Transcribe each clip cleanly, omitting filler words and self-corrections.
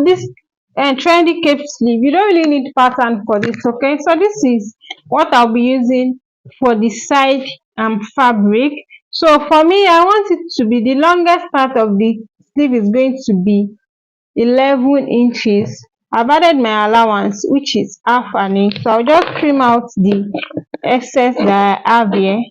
this trendy cape sleeve, you don't really need pattern for this. Okay, so this is what I'll be using for the side fabric. So for me, I want it to be, the longest part of the sleeve is going to be 11 inches. I've added my allowance, which is half an inch, so I'll just trim out the excess that I have here.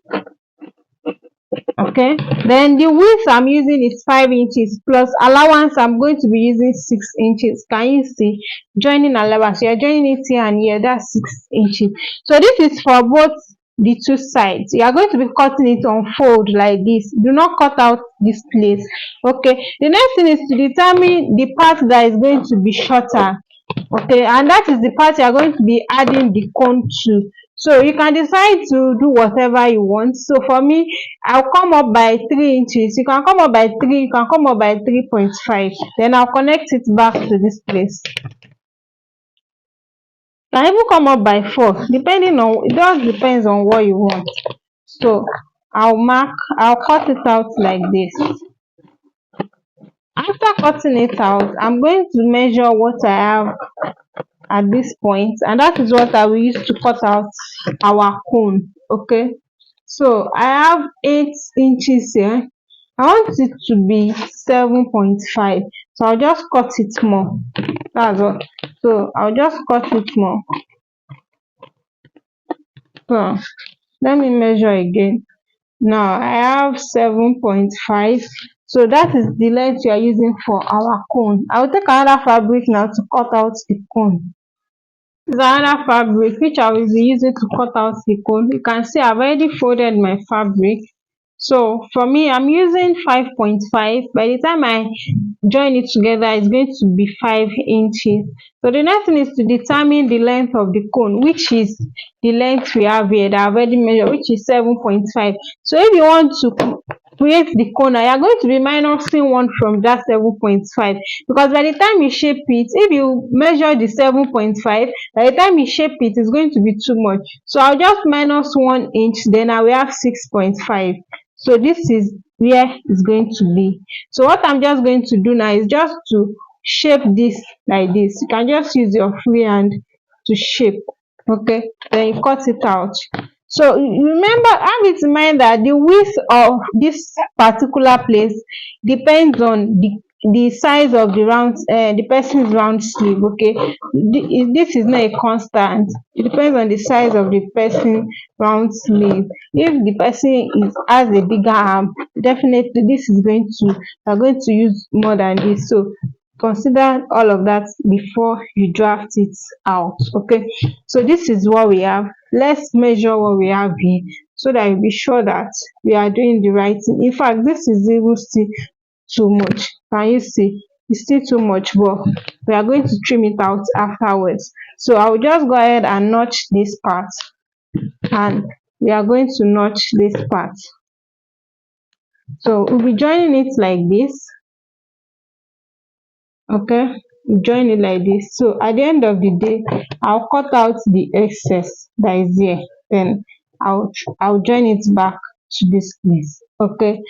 Okay, then the width I'm using is 5 inches plus allowance. I'm going to be using 6 inches. Can you see? Joining allowance, you're joining it here and here, that's 6 inches. So this is for both the two sides. You are going to be cutting it on fold like this. Do not cut out this place. Okay, the next thing is to determine the part that is going to be shorter. Okay, and that is the part you are going to be adding the cone to. So you can decide to do whatever you want. So for me, I'll come up by 3 inches. You can come up by 3, you can come up by 3.5. Then I'll connect it back to this place. You can even come up by 4, depending on, it just depends on what you want. So I'll cut it out like this. After cutting it out, I'm going to measure what I have at this point, and that is what I will use to cut out our cone. Okay, so I have 8 inches here. I want it to be 7.5, so I'll just cut it more. That's all. So I'll just cut it more. So let me measure again. Now I have 7.5, so that is the length we are using for our cone. I'll take another fabric now to cut out the cone. This is another fabric which I will be using to cut out the cone. You can see I've already folded my fabric. So for me, I'm using 5.5. By the time I join it together, it's going to be 5 inches. So the next thing is to determine the length of the cone, which is the length we have here that I've already measured, which is 7.5. So if you want to create the corner, you are going to be minusing 1 from that 7.5, because by the time you shape it, if you measure the 7.5, by the time you shape it, it's going to be too much. So I'll just minus 1 inch, then I will have 6.5. So this is where it's going to be. So what I'm just going to do now is just to shape this like this. You can just use your free hand to shape. Okay, then you cut it out. So remember, have it in mind that the width of this particular place depends on the size of the round, the person's round sleeve. Okay, this is not a constant. It depends on the size of the person round sleeve. If the person has a bigger arm, definitely this is going to, are going to use more than this. So consider all of that before you draft it out. Okay, so this is what we have. Let's measure what we have here so that you'll be sure that we are doing the right thing. In fact, this is even still too much. Can you see? It's still too much, but we are going to trim it out afterwards. So I will just go ahead and notch this part, and we are going to notch this part. So we'll be joining it like this. Okay, join it like this. So at the end of the day, I'll cut out the excess that is here, then I'll join it back to this place. Okay,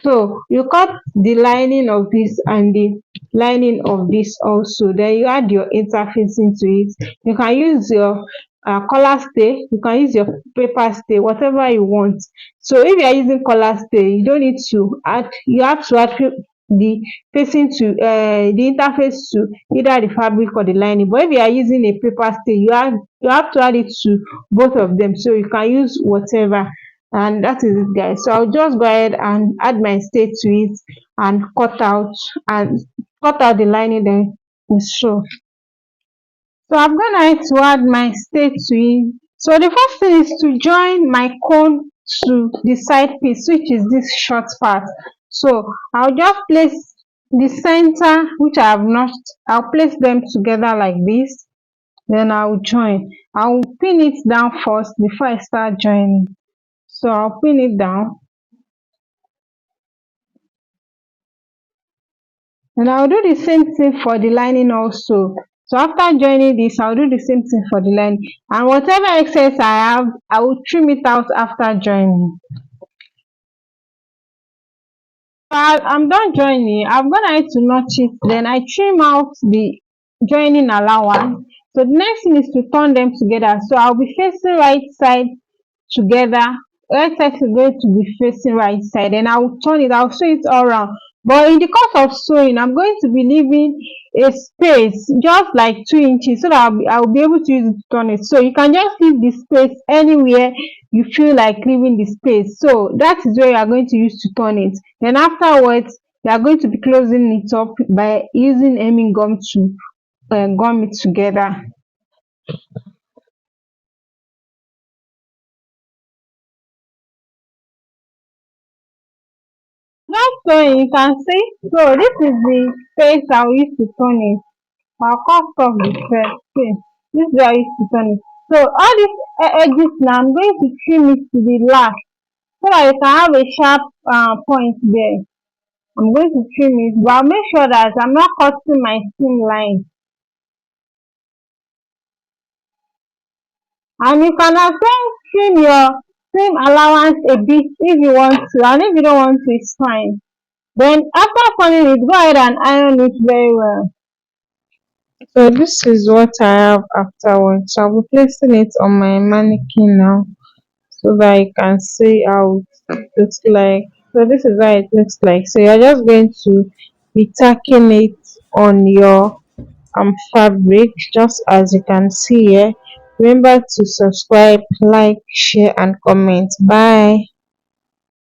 so you cut the lining of this and the lining of this also, then you add your interface into it. You can use your color stay, you can use your paper stay, whatever you want. So if you are using color stay, you don't need to add, you have to add the facing to the interface to either the fabric or the lining. But if you are using a paper stay, you have to add it to both of them, so you can use whatever. And that is it, guys. So I'll just go ahead and add my stay to it and cut out the lining, then we'll show. So I've gone ahead to add my stay to it. So the first thing is to join my cone to the side piece, which is this short part. So I'll just place the center, which I have notched, I'll place them together like this. Then I'll join. I'll pin it down first before I start joining. So I'll pin it down. And I'll do the same thing for the lining also. So after joining this, I'll do the same thing for the lining. And whatever excess I have, I will trim it out after joining. I'm done joining. I'm gonna need to notch it. Then I trim out the joining allowance. So the next thing is to turn them together. So I'll be facing right side together. Right side is going to be facing right side. Then I'll turn it. I'll sew it all around. But in the course of sewing, I'm going to be leaving a space just like 2 inches so that I'll be able to use it to turn it. So you can just leave the space anywhere you feel like leaving the space. So that is where you are going to use to turn it. Then afterwards, you are going to be closing it up by using hemming gum to gum it together. Not sewing, you can see. So this is the space I will use to turn it. I'll cut off the thread. See, this is where I used to turn it. So all these edges now, I'm going to trim it to the last so that you can have a sharp point there. I'm going to trim it, but I'll make sure that I'm not cutting my seam line. And you can also trim your seam allowance a bit if you want to, and if you don't want to, it's fine. Then after turning it, go ahead and iron it very well. So this is what I have afterwards. I'll be placing it on my mannequin now so that you can see how it looks like. So this is how it looks like. So you're just going to be tacking it on your fabric just as you can see here. Remember to subscribe, like, share and comment. Bye.